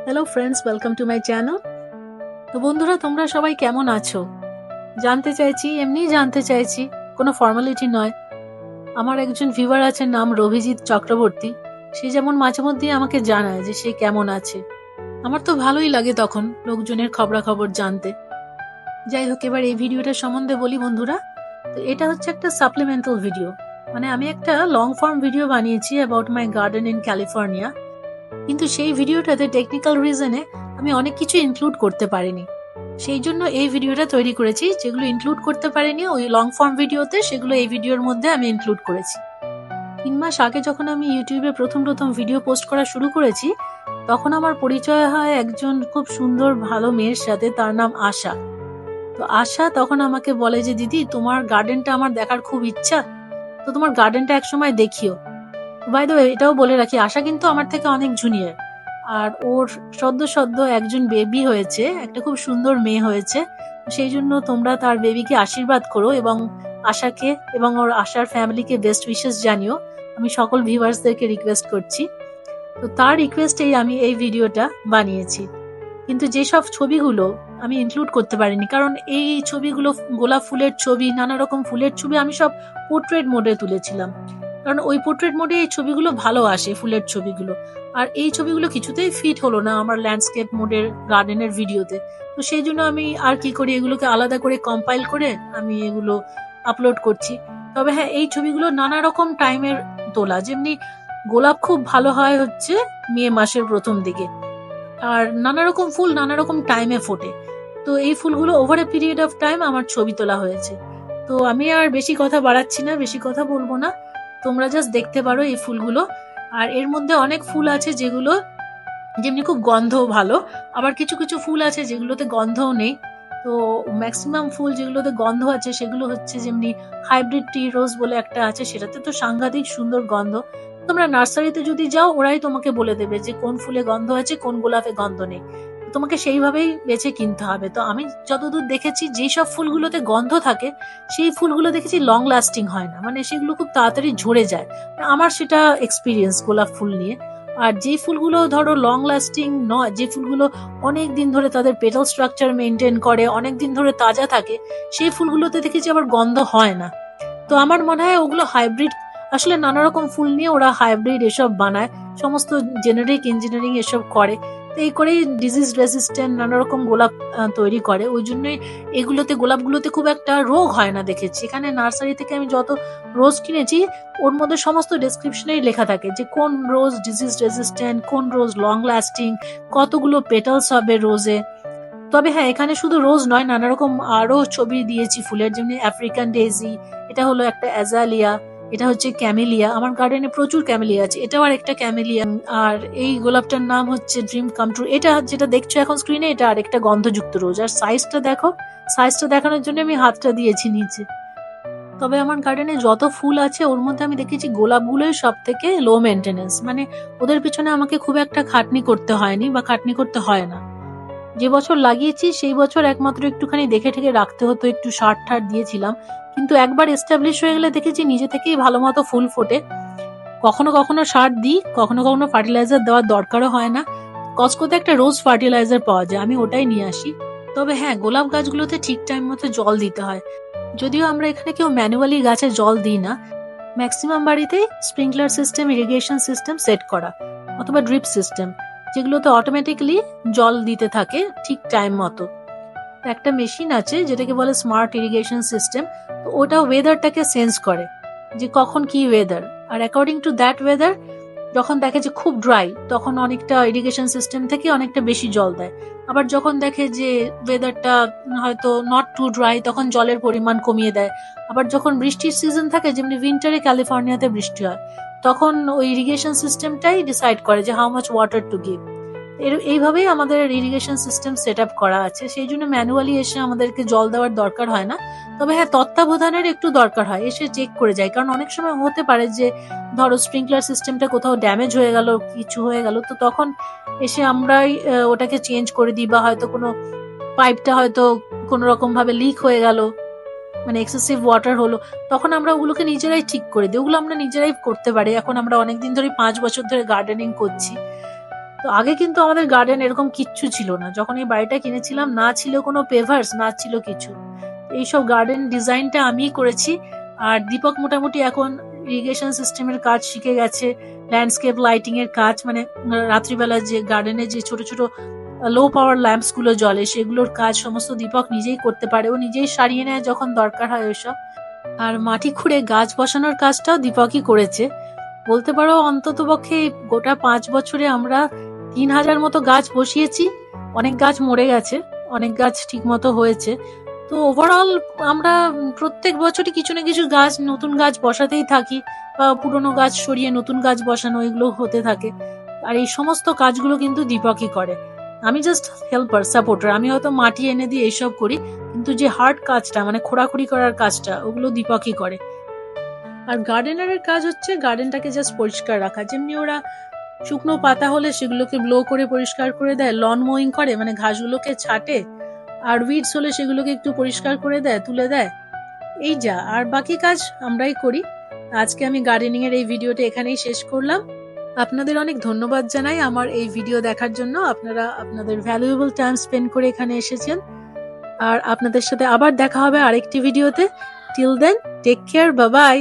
Hello friends, welcome to my channel. তো বন্ধুরা, তোমরা সবাই কেমন আছো জানতে চাইছি, এমনিই জানতে চাইছি, কোনো ফর্মালিটি নয়। আমার একজন ভিউয়ার আছে, নাম রভিজিৎ চক্রবর্তী। সে যেমন মাঝে মধ্যেই আমাকে জানায় যে সে কেমন আছে। আমার তো ভালোই লাগে তখন লোকজনের খবরাখবর জানতে। যাই হোক, এবার এই ভিডিওটা সম্বন্ধে বলি বন্ধুরা। তো এটা হচ্ছে একটা সাপ্লিমেন্টাল ভিডিও, মানে আমি একটা লং ফর্ম ভিডিও বানিয়েছি about my garden in California. কিন্তু সেই ভিডিওটাতে টেকনিক্যাল রিজনে আমি অনেক কিছু ইনক্লুড করতে পারিনি। সেই জন্য এই ভিডিওটা তৈরি করেছি। যেগুলো ইনক্লুড করতে পারিনি ওই লং ফর্ম ভিডিওতে, সেগুলো এই ভিডিওর মধ্যে আমি ইনক্লুড করেছি। 3 মাস আগে যখন আমি ইউটিউবে প্রথম ভিডিও পোস্ট করা শুরু করেছি, তখন আমার পরিচয় হয় একজন খুব সুন্দর ভালো মেয়ের সাথে, তার নাম আশা। তো আশা তখন আমাকে বলে যে, দিদি তোমার গার্ডেনটা আমার দেখার খুব ইচ্ছা, তো তোমার গার্ডেনটা একসময় দেখিও। বাই দ্য ওয়ে, এটাও বলে রাখি, আশা কিন্তু আমার থেকে অনেক জুনিয়র। আর ওর সদ্য একজন বেবি হয়েছে, একটা খুব সুন্দর মেয়ে হয়েছে। সেই জন্য তোমরা তার বেবিকে আশীর্বাদ করো এবং আশাকে এবং ওর আশার ফ্যামিলিকে বেস্ট উইশেস জানিও। আমি সকল ভিউয়ার্সদেরকে রিকোয়েস্ট করছি। তো তার রিকোয়েস্টেই আমি এই ভিডিওটা বানিয়েছি। কিন্তু যেসব ছবিগুলো আমি ইনক্লুড করতে পারিনি, কারণ এই ছবিগুলো গোলাপ ফুলের ছবি, নানা রকম ফুলের ছবি আমি সব পোর্ট্রেট মোডে তুলেছিলাম। কারণ ওই পোর্ট্রেট মোডে এই ছবিগুলো ভালো আসে, ফুলের ছবিগুলো। আর এই ছবিগুলো কিছুতেই ফিট হলো না আমার ল্যান্ডস্কেপ মোডের গার্ডেনের ভিডিওতে। তো সেই জন্য আমি আর কি করি, এগুলোকে আলাদা করে কম্পাইল করে আমি এগুলো আপলোড করছি। তবে হ্যাঁ, এই ছবিগুলো নানা রকম টাইমের তোলা। যেমনি গোলাপ খুব ভালো হয় হচ্ছে মে মাসের প্রথম দিকে, আর নানা রকম ফুল নানা রকম টাইমে ফোটে। তো এই ফুলগুলো over a period of time আমার ছবি তোলা হয়েছে। তো আমি আর বেশি কথা বাড়াচ্ছি না, বেশি কথা বলবো না। তোমরা জাস্ট দেখতে পারো এই ফুলগুলো। আর এর মধ্যে অনেক ফুল আছে যেগুলো যেমনি খুব গন্ধ ভালো, আবার কিছু কিছু ফুল আছে যেগুলোতে গন্ধও নেই। তো ম্যাক্সিমাম ফুল যেগুলোতে গন্ধ আছে সেগুলো হচ্ছে যেমনি হাইব্রিড টি রোজ বলে একটা আছে, সেটাতে তো সাংঘাতিক সুন্দর গন্ধ। তোমরা নার্সারিতে যদি যাও, ওরাই তোমাকে বলে দেবে যে কোন ফুলে গন্ধ আছে, কোন গোলাপে গন্ধ নেই। তোমাকে সেইভাবেই বেছে কিনতে হবে। তো আমি যতদূর দেখেছি, যেসব ফুলগুলোতে গন্ধ থাকে সেই ফুলগুলো দেখেছি লং লাস্টিং হয় না, মানে সেগুলো খুব তাড়াতাড়ি ঝরে যায়। আমার সেটা এক্সপিরিয়েন্স গোলাপ ফুল নিয়ে। আর যে ফুলগুলো ধরো লং লাস্টিং নয়, যে ফুলগুলো অনেক দিন ধরে তাদের পেটাল স্ট্রাকচার মেনটেন করে, অনেক দিন ধরে তাজা থাকে, সেই ফুলগুলোতে দেখেছি আবার গন্ধ হয় না। তো আমার মনে হয় ওগুলো হাইব্রিড। আসলে নানা রকম ফুল নিয়ে ওরা হাইব্রিড এসব বানায়, সমস্ত জেনেরিক ইঞ্জিনিয়ারিং এসব করে। তো এই করেই ডিজিজ রেসিস্ট্যান্ট নানা রকম গোলাপ তৈরি করে। ওই জন্যই এগুলোতে, গোলাপগুলোতে খুব একটা রোগ হয় না দেখেছি। এখানে নার্সারি থেকে আমি যত রোজ কিনেছি, ওর মধ্যে সমস্ত ডেসক্রিপশনেই লেখা থাকে যে কোন রোজ ডিজিজ রেসিস্ট্যান্ট, কোন রোজ লং লাস্টিং, কতগুলো পেটালস হবে রোজে। তবে হ্যাঁ, এখানে শুধু রোজ নয়, নানা রকম আরো ছবি দিয়েছি ফুলের, যেমনি আফ্রিকান ডেজি, এটা হলো একটা অ্যাজালিয়া, এটা হচ্ছে ক্যামেলিয়া। আমার গার্ডেনে প্রচুর ক্যামেলিয়া আছে, এটাও আর একটা ক্যামেলিয়া। আর এই গোলাপটার নাম হচ্ছে ড্রিম কাম ট্রু। এটা যেটা দেখছো এখন স্ক্রিনে, এটা আর একটা গন্ধযুক্ত রোজ। আর সাইজটা দেখো, সাইজটা দেখানোর জন্য আমি হাতটা দিয়েছি নিচে। তবে আমার গার্ডেনে যত ফুল আছে ওর মধ্যে আমি দেখেছি গোলাপগুলোই সব থেকে লো মেনটেনেন্স, মানে ওদের পিছনে আমাকে খুব একটা খাটনি করতে হয়নি বা খাটনি করতে হয় না। যে বছর লাগিয়েছি সেই বছর একমাত্র একটুখানি দেখে ঠেকে রাখতে হতো, একটু সার ঠার দিয়েছিলাম। কিন্তু একবার এস্টাবলিশ হয়ে গেলে দেখেছি নিজে থেকেই ভালো মতো ফুল ফোটে। কখনো কখনো সার দিই, কখনো কখনো ফার্টিলাইজার দেওয়ার দরকারও হয় না। কসকোতে একটা রোজ ফার্টিলাইজার পাওয়া যায়, আমি ওটাই নিয়ে আসি। তবে হ্যাঁ, গোলাপ গাছগুলোতে ঠিক টাইম মতো জল দিতে হয়। যদিও আমরা এখানে কেউ ম্যানুয়ালি গাছে জল দিই না, ম্যাক্সিমাম বাড়িতেই sprinkler system, irrigation system set করা, অথবা ড্রিপ সিস্টেম, যেগুলোতে অটোমেটিক্যালি জল দিতে থাকে ঠিক টাইম মতো। একটা মেশিন আছে যেটাকে বলে স্মার্ট ইরিগেশন সিস্টেম। তো ওটা ওয়েদারটাকে সেন্স করে যে কখন কি ওয়েদার, আর অ্যাকর্ডিং টু দ্যাট ওয়েদার যখন দেখে যে খুব ড্রাই, তখন অনেকটা ইরিগেশন সিস্টেম থেকে অনেকটা বেশি জল দেয়। আবার যখন দেখে যে ওয়েদারটা হয়তো নট টু ড্রাই, তখন জলের পরিমাণ কমিয়ে দেয়। আবার যখন বৃষ্টির সিজন থাকে, যেমনি উইন্টারে ক্যালিফোর্নিয়াতে বৃষ্টি হয়, তখন ওই ইরিগেশন সিস্টেমটাই ডিসাইড করে যে how much water to give. এইভাবেই আমাদের ইরিগেশন সিস্টেম সেট আপ করা আছে। সেই জন্য ম্যানুয়ালি এসে আমাদেরকে জল দেওয়ার দরকার হয় না। তবে হ্যাঁ, তত্ত্বাবধানের একটু দরকার হয়, এসে চেক করে যায়। কারণ অনেক সময় হতে পারে যে ধরো স্প্রিংকলার সিস্টেমটা কোথাও ড্যামেজ হয়ে গেল, কিছু হয়ে গেল, তো তখন এসে আমরাই ওটাকে চেঞ্জ করে দিই। বা হয়তো কোনো পাইপটা হয়তো কোনো রকম ভাবে লিক হয়ে গেল, মানে এক্সেসিভ ওয়াটার হলো, তখন আমরা ওগুলোকে নিজেরাই ঠিক করে দিই। ওগুলো আমরা নিজেরাই করতে পারি। এখন আমরা অনেকদিন ধরে, 5 বছর ধরে গার্ডেনিং করছি। তো আগে কিন্তু আমাদের গার্ডেন এরকম কিচ্ছু ছিল না। যখন এই বাড়িটা কিনেছিলাম না ছিল কোনো পেভার্স, না ছিল কিছু। এইসব গার্ডেন ডিজাইনটা আমিই করেছি। আর দীপক মোটামুটি এখন ইরিগেশন সিস্টেমের কাজ শিখে গেছে, ল্যান্ডস্কেপ লাইটিং এর কাজ, মানে রাত্রিবেলা যে গার্ডেনে যে ছোট ছোট লো পাওয়ার ল্যাম্পস গুলো জ্বলে সেগুলোর কাজ সমস্ত দীপক নিজেই করতে পারে। ও নিজেই সারিয়ে নেয় যখন দরকার হয় ওইসব। আর মাটি খুঁড়ে গাছ বসানোর কাজটাও দীপকই করেছে। বলতে পারো অন্তত পক্ষে গোটা 5 বছরে আমরা 3000 মতো গাছ বসিয়েছি। অনেক গাছ মরে গেছে, অনেক গাছ ঠিক মতো হয়েছে। তো ওভারঅল আমরা প্রত্যেক বছরই কিছু না কিছু গাছ, নতুন গাছ বসাতেই থাকি, বা পুরনো গাছ সরিয়ে নতুন গাছ বসানো, এগুলো হতে থাকে। আর এই সমস্ত কাজগুলো কিন্তু দীপকই করে। আমি জাস্ট হেল্পার, সাপোর্টার। আমি হয়তো মাটি এনে দিয়ে এইসব করি, কিন্তু যে হার্ড কাজটা মানে খোঁড়াখুড়ি করার কাজটা, ওগুলো দীপকই করে। আর গার্ডেনারের কাজ হচ্ছে গার্ডেনটাকে জাস্ট পরিষ্কার রাখা। যেমনি ওরা শুকনো পাতা হলে সেগুলোকে ব্লো করে পরিষ্কার করে দেয়, লন মোয়িং করে মানে ঘাসগুলোকে ছাটে, আর উইডস হলে সেগুলোকে একটু পরিষ্কার করে দেয়, তুলে দেয়। এই যা, আর বাকি কাজ আমরাই করি। আজকে আমি গার্ডেনিং এর এই ভিডিওটা এখানেই শেষ করলাম। আপনাদের অনেক ধন্যবাদ জানাই আমার এই ভিডিও দেখার জন্য। আপনারা আপনাদের ভ্যালুয়েবল টাইম স্পেন্ড করে এখানে এসেছেন। আর আপনাদের সাথে আবার দেখা হবে আরেকটি ভিডিওতে। Till then, take care, bye by.